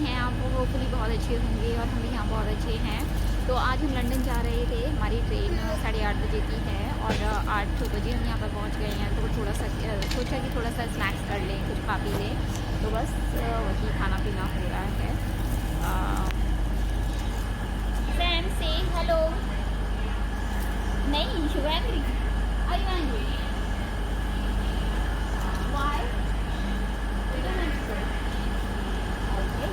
हैं आप होपफुली बहुत अच्छे होंगे और हम भी यहाँ बहुत अच्छे हैं। तो आज हम लंदन जा रहे थे, हमारी ट्रेन 8:30 बजे की है और 8 बजे हम यहाँ पर पहुँच गए हैं। तो थोड़ा सा सोचा कि थोड़ा सा स्नैक्स कर लें, कुछ खा पी लें। तो बस वही खाना पीना हो रहा है। सैम से हेलो। नहीं, you angry? Are you angry? Why? Okay.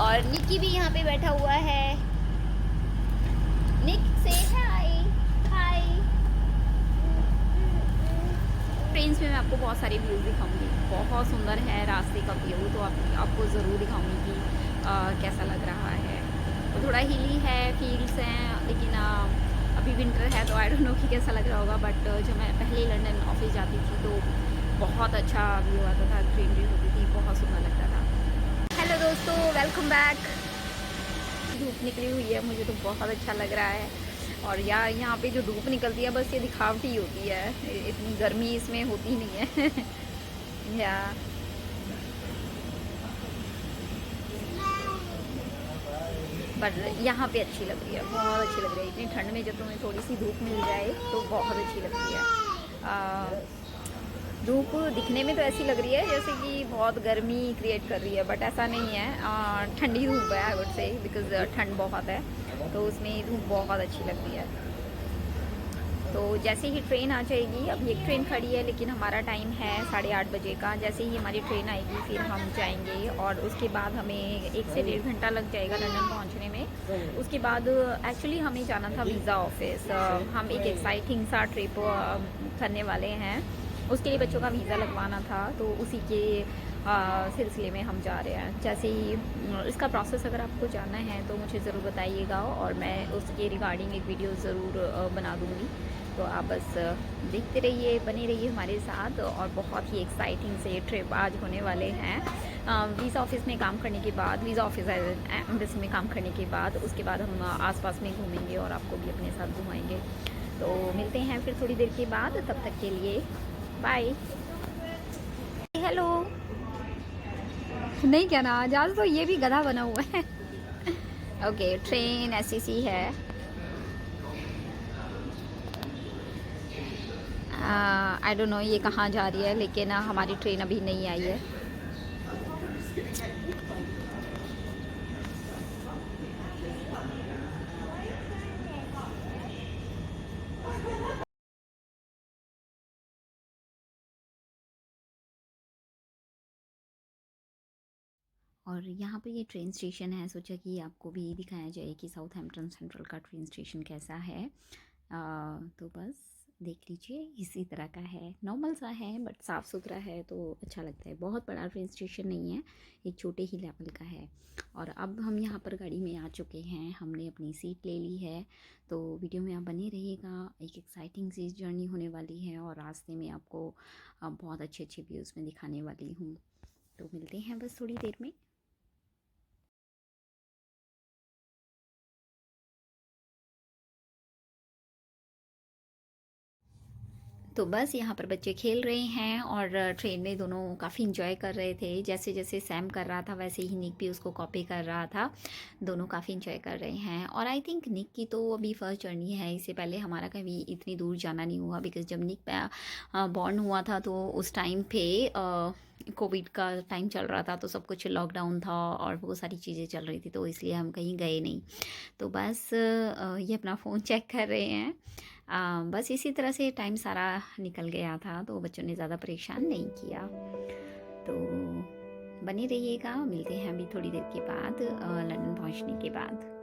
और निकी भी यहाँ पे बैठा हुआ है। निक से हाय। हाय। ट्रेन्स में मैं आपको बहुत सारे व्यूज़ दिखाऊंगी, बहुत सुंदर है रास्ते का व्यू। तो आपको ज़रूर दिखाऊंगी कि कैसा लग रहा है। तो थोड़ा हिली है, फील्ड्स हैं, लेकिन अभी विंटर है तो आई डोंट नो कि कैसा लग रहा होगा। बट जब मैं पहले लंदन ऑफिस जाती थी तो बहुत अच्छा व्यू आता था, ग्रीनरी होती थी, बहुत सुंदर लगता था। हेलो दोस्तों, वेलकम बैक। धूप निकली हुई है, मुझे तो बहुत अच्छा लग रहा है। और यार यहाँ पे जो धूप निकलती है बस ये दिखावटी होती है, इतनी गर्मी इसमें होती नहीं है। या पर यहाँ पे अच्छी लग रही है, बहुत अच्छी लग रही है। इतनी ठंड में जब तुम्हें थोड़ी सी धूप मिल जाए तो बहुत अच्छी लगती है। धूप दिखने में तो ऐसी लग रही है जैसे कि बहुत गर्मी क्रिएट कर रही है, बट ऐसा नहीं है। ठंडी धूप है आई वुड से, बिकॉज ठंड बहुत है तो उसमें धूप बहुत अच्छी लगती है। तो जैसे ही ट्रेन आ जाएगी, अभी एक ट्रेन खड़ी है लेकिन हमारा टाइम है 8:30 बजे का। जैसे ही हमारी ट्रेन आएगी फिर हम जाएंगे और उसके बाद हमें 1 से 1.5 घंटा लग जाएगा लंदन पहुंचने में। उसके बाद एक्चुअली हमें जाना था वीज़ा ऑफिस। हम एक एक्साइटिंग सा ट्रिप करने वाले हैं, उसके लिए बच्चों का वीज़ा लगवाना था, तो उसी के सिलसिले में हम जा रहे हैं। जैसे ही इसका प्रोसेस अगर आपको जानना है तो मुझे ज़रूर बताइएगा और मैं उसके रिगार्डिंग एक वीडियो ज़रूर बना दूँगी। तो आप बस देखते रहिए, बने रहिए हमारे साथ। और बहुत ही एक्साइटिंग से ट्रिप आज होने वाले हैं। वीज़ा ऑफिस में काम करने के बाद, वीज़ा ऑफिस एम्बेसी में काम करने के बाद, उसके बाद हम आसपास में घूमेंगे और आपको भी अपने साथ घुमाएंगे। तो मिलते हैं फिर थोड़ी देर के बाद, तब तक के लिए बाय। हेलो। नहीं क्या ना, आज तो ये भी गधा बना हुआ है। ओके, ट्रेन ऐसी सी है। आई डोंट नो ये कहाँ जा रही है, लेकिन हमारी ट्रेन अभी नहीं आई है। और यहाँ पर ये ट्रेन स्टेशन है, सोचा कि आपको भी दिखाया जाए कि साउथहैम्पटन सेंट्रल का ट्रेन स्टेशन कैसा है। तो बस देख लीजिए, इसी तरह का है, नॉर्मल सा है बट साफ़ सुथरा है तो अच्छा लगता है। बहुत बड़ा ट्रेन स्टेशन नहीं है, एक छोटे ही लेवल का है। और अब हम यहाँ पर गाड़ी में आ चुके हैं, हमने अपनी सीट ले ली है। तो वीडियो में आप बने रहिएगा, एक एक्साइटिंग सी जर्नी होने वाली है और रास्ते में आपको बहुत अच्छे अच्छे व्यूज़ में दिखाने वाली हूँ। तो मिलते हैं बस थोड़ी देर में। तो बस यहाँ पर बच्चे खेल रहे हैं और ट्रेन में दोनों काफ़ी इंजॉय कर रहे थे। जैसे जैसे सैम कर रहा था वैसे ही निक भी उसको कॉपी कर रहा था। दोनों काफ़ी इंजॉय कर रहे हैं। और आई थिंक निक की तो अभी फर्स्ट जर्नी है, इससे पहले हमारा कभी इतनी दूर जाना नहीं हुआ। बिकॉज जब निक बॉर्न हुआ था तो उस टाइम पे कोविड का टाइम चल रहा था, तो सब कुछ लॉकडाउन था और वो सारी चीज़ें चल रही थी, तो इसलिए हम कहीं गए नहीं। तो बस ये अपना फ़ोन चेक कर रहे हैं। बस इसी तरह से टाइम सारा निकल गया था, तो बच्चों ने ज़्यादा परेशान नहीं किया। तो बने रहिएगा, मिलते हैं अभी थोड़ी देर के बाद लंदन पहुंचने के बाद।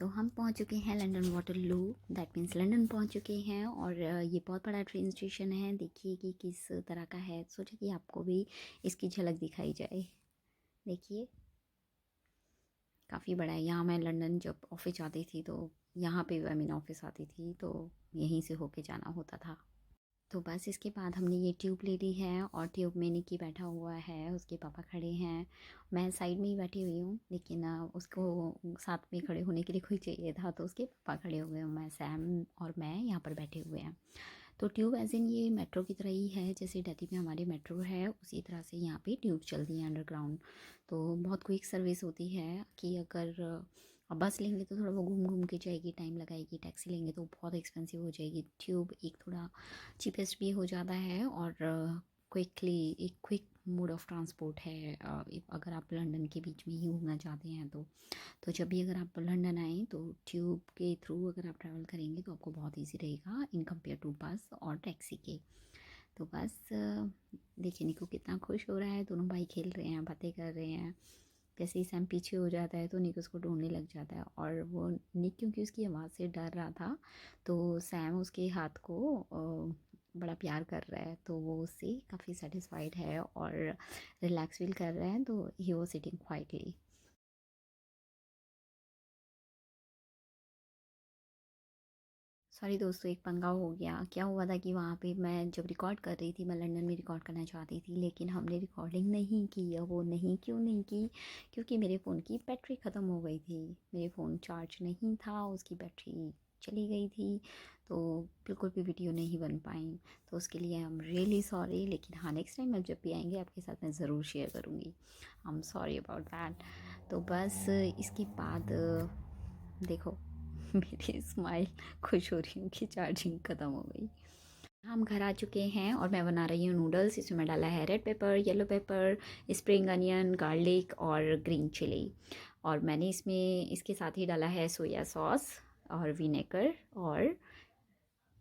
तो हम पहुंच चुके हैं London Waterloo, that means London पहुंच चुके हैं। और ये बहुत बड़ा ट्रेन स्टेशन है, देखिए कि किस तरह का है। सोचा कि आपको भी इसकी झलक दिखाई जाए। देखिए काफ़ी बड़ा है। यहाँ मैं लंदन जब ऑफिस जाती थी तो यहाँ पे आई मीन ऑफिस आती थी तो यहीं से होके जाना होता था। तो बस इसके बाद हमने ये ट्यूब ले ली है और ट्यूब में निकी बैठा हुआ है, उसके पापा खड़े हैं, मैं साइड में ही बैठी हुई हूँ, लेकिन उसको साथ में खड़े होने के लिए कोई चाहिए था तो उसके पापा खड़े हुए हैं, मैं सैम और मैं यहाँ पर बैठे हुए हैं। तो ट्यूब एज इन ये मेट्रो की तरह ही है, जैसे दिल्ली में हमारी मेट्रो है उसी तरह से यहाँ पे ट्यूब चलती है अंडरग्राउंड। तो बहुत क्विक सर्विस होती है कि अगर अब बस लेंगे तो थोड़ा वो घूम घूम के जाएगी, टाइम लगाएगी, टैक्सी लेंगे तो बहुत एक्सपेंसिव हो जाएगी। ट्यूब एक थोड़ा चीपेस्ट भी हो जाता है और क्विकली एक क्विक मोड ऑफ ट्रांसपोर्ट है। अगर आप लंदन के बीच में ही घूमना चाहते हैं तो जब भी अगर आप लंदन आएँ तो ट्यूब के थ्रू अगर आप ट्रैवल करेंगे तो आपको बहुत इजी रहेगा इन कंपेयर टू बस और टैक्सी के। तो बस देखिए निको कितना खुश हो रहा है, दोनों भाई खेल रहे हैं, बातें कर रहे हैं। जैसे ही सैम पीछे हो जाता है तो निक उसको ढूंढने लग जाता है और वो निक क्योंकि उसकी आवाज़ से डर रहा था तो सैम उसके हाथ को बड़ा प्यार कर रहा है, तो वो उससे काफ़ी सेटिस्फाइड है और रिलैक्स फील कर रहा है। तो ही वो सिटिंग क्वाइटली। सॉरी दोस्तों, एक पंगा हो गया। क्या हुआ था कि वहाँ पे मैं जब रिकॉर्ड कर रही थी, मैं लंदन में रिकॉर्ड करना चाहती थी लेकिन हमने रिकॉर्डिंग नहीं की। या वो नहीं क्यों नहीं की, क्योंकि मेरे फ़ोन की बैटरी ख़त्म हो गई थी। मेरे फ़ोन चार्ज नहीं था, उसकी बैटरी चली गई थी, तो बिल्कुल भी वीडियो नहीं बन पाई। तो उसके लिए आई एम रियली सॉरी, लेकिन हाँ नेक्स्ट टाइम जब भी आएंगे आपके साथ मैं ज़रूर शेयर करूँगी। I am sorry about that. तो बस इसके बाद देखो मेरी स्माइल, खुश हो रही हूँ कि चार्जिंग ख़त्म हो गई। हम घर आ चुके हैं और मैं बना रही हूँ नूडल्स। इसमें मैं डाला है red pepper, yellow paper, spring onion, garlic और ग्रीन चिली। और मैंने इसमें इसके साथ ही डाला है सोया सॉस और विनेगर, और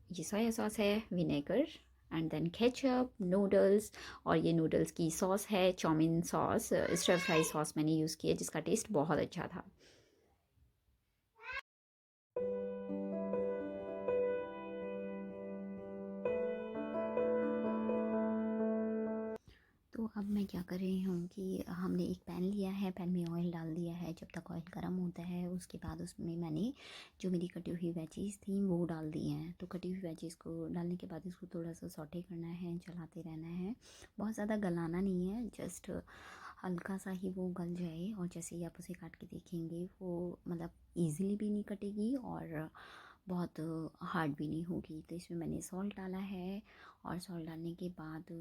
ये सोया सॉस है, vinegar and then ketchup, noodles. और ये नूडल्स की सॉस है chow mein sauce, stir fry sauce मैंने यूज़ किया जिसका टेस्ट बहुत अच्छा था। तो अब मैं क्या कर रही हूँ कि हमने एक पैन लिया है, पैन में ऑयल डाल दिया है। जब तक ऑयल गर्म होता है उसके बाद उसमें मैंने जो मेरी कटी हुई वेजीज़ थी वो डाल दी हैं। तो कटी हुई वेजीज़ को डालने के बाद इसको थोड़ा सा सौटे करना है, चलाते रहना है, बहुत ज़्यादा गलाना नहीं है, जस्ट हल्का सा ही वो गल जाए। और जैसे ही आप उसे काट के देखेंगे वो मतलब ईज़िली भी नहीं कटेगी और बहुत हार्ड भी नहीं होगी। तो इसमें मैंने सॉल्ट डाला है और सॉल्ट डालने के बाद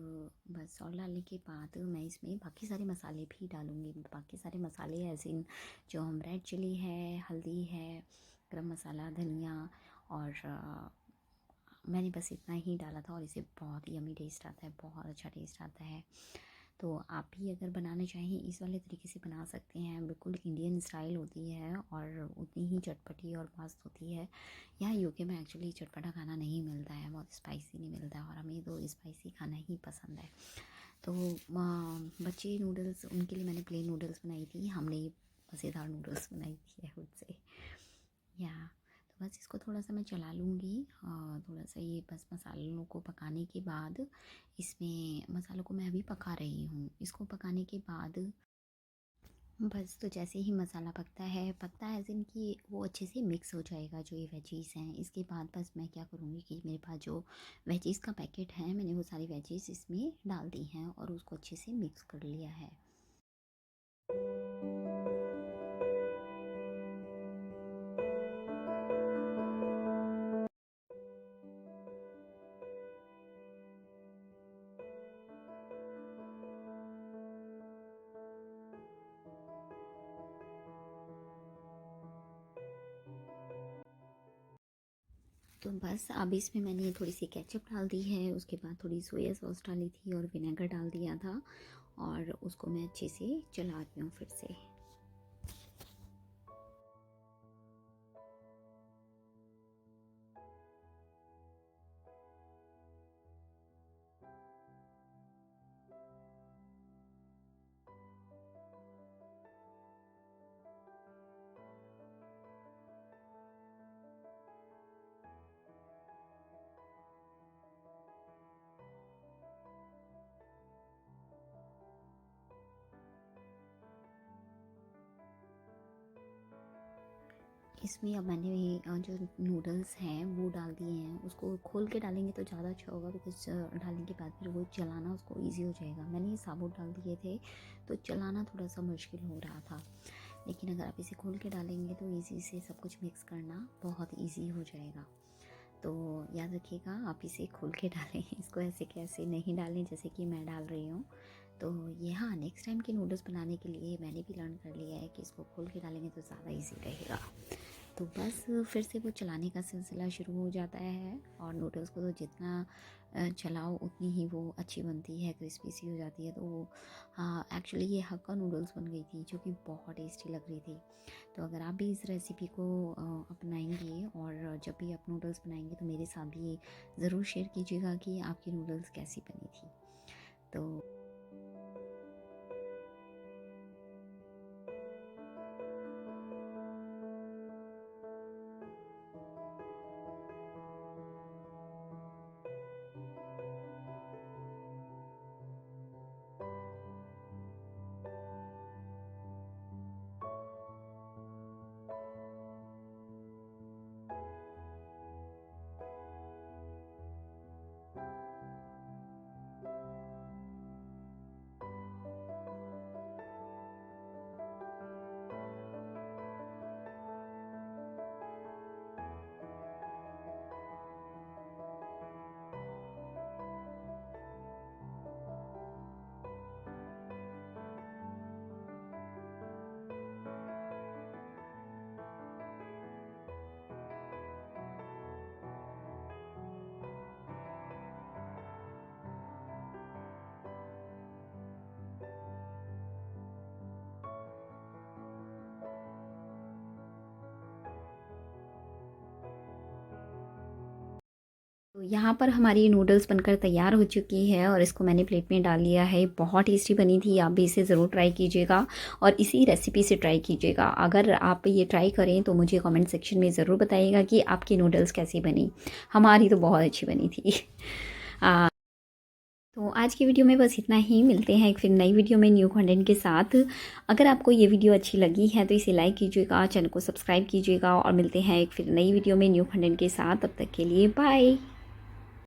बस सॉल्ट डालने के बाद मैं इसमें बाकी सारे मसाले भी डालूँगी। बाकी सारे मसाले ऐसे इन जो हम रेड चिली है, हल्दी है, गरम मसाला, धनिया, और मैंने बस इतना ही डाला था और इसे बहुत यमी टेस्ट आता है, बहुत अच्छा टेस्ट आता है। तो आप भी अगर बनाना चाहें इस वाले तरीके से बना सकते हैं, बिल्कुल इंडियन स्टाइल होती है और उतनी ही चटपटी और मस्त होती है। यहाँ यूके में एक्चुअली चटपटा खाना नहीं मिलता है, बहुत स्पाइसी नहीं मिलता है और हमें तो स्पाइसी खाना ही पसंद है। तो बच्चे नूडल्स उनके लिए मैंने प्लेन नूडल्स बनाई थी, हमने ये मज़ेदार नूडल्स बनाई थी खुद से। या तो बस इसको थोड़ा सा मैं चला लूँगी, थोड़ा सा ये बस मसालों को पकाने के बाद, इसमें मसालों को मैं अभी पका रही हूँ। इसको पकाने के बाद बस तो जैसे ही मसाला पकता है एज़ इन कि वो अच्छे से मिक्स हो जाएगा जो ये वेजीज़ हैं। इसके बाद बस मैं क्या करूँगी कि मेरे पास जो वेजीज़ का पैकेट है मैंने वो सारी वेजीज़ इसमें डाल दी हैं और उसको अच्छे से मिक्स कर लिया है। तो बस अब इसमें मैंने थोड़ी सी केचप डाल दी है, उसके बाद थोड़ी सोया सॉस डाली थी और विनेगर डाल दिया था और उसको मैं अच्छे से चला रही हूँ फिर से। इसमें अब मैंने जो नूडल्स हैं वो डाल दिए हैं। उसको खोल के डालेंगे तो ज़्यादा अच्छा होगा, बिकॉज डालने के बाद फिर वो चलाना उसको ईजी हो जाएगा। मैंने ये साबुत डाल दिए थे तो चलाना थोड़ा सा मुश्किल हो रहा था, लेकिन अगर आप इसे खोल के डालेंगे तो ईज़ी से सब कुछ मिक्स करना बहुत ईजी हो जाएगा। तो याद रखिएगा आप इसे खोल के डालें, इसको ऐसे कैसे नहीं डालें जैसे कि मैं डाल रही हूँ। तो ये हाँ, नेक्स्ट टाइम के नूडल्स बनाने के लिए मैंने भी लर्न कर लिया है कि इसको खोल के डालेंगे तो ज़्यादा इजी रहेगा। तो बस फिर से वो चलाने का सिलसिला शुरू हो जाता है, और नूडल्स को तो जितना चलाओ उतनी ही वो अच्छी बनती है, क्रिस्पी सी हो जाती है। तो हाँ, एक्चुअली ये हक्का नूडल्स बन गई थी जो कि बहुत टेस्टी लग रही थी। तो अगर आप भी इस रेसिपी को अपनाएंगे और जब भी आप नूडल्स बनाएंगे तो मेरे साथ भी ज़रूर शेयर कीजिएगा कि आपकी नूडल्स कैसी बनी थी। तो यहाँ पर हमारी नूडल्स बनकर तैयार हो चुकी है और इसको मैंने प्लेट में डाल लिया है। बहुत टेस्टी बनी थी, आप भी इसे ज़रूर ट्राई कीजिएगा और इसी रेसिपी से ट्राई कीजिएगा। अगर आप ये ट्राई करें तो मुझे कमेंट सेक्शन में ज़रूर बताइएगा कि आपकी नूडल्स कैसी बनी। हमारी तो बहुत अच्छी बनी थी। तो आज की वीडियो में बस इतना ही। मिलते हैं एक फिर नई वीडियो में न्यू कंटेंट के साथ। अगर आपको ये वीडियो अच्छी लगी है तो इसे लाइक कीजिएगा, चैनल को सब्सक्राइब कीजिएगा और मिलते हैं एक फिर नई वीडियो में न्यू कंटेंट के साथ। तब तक के लिए बाय।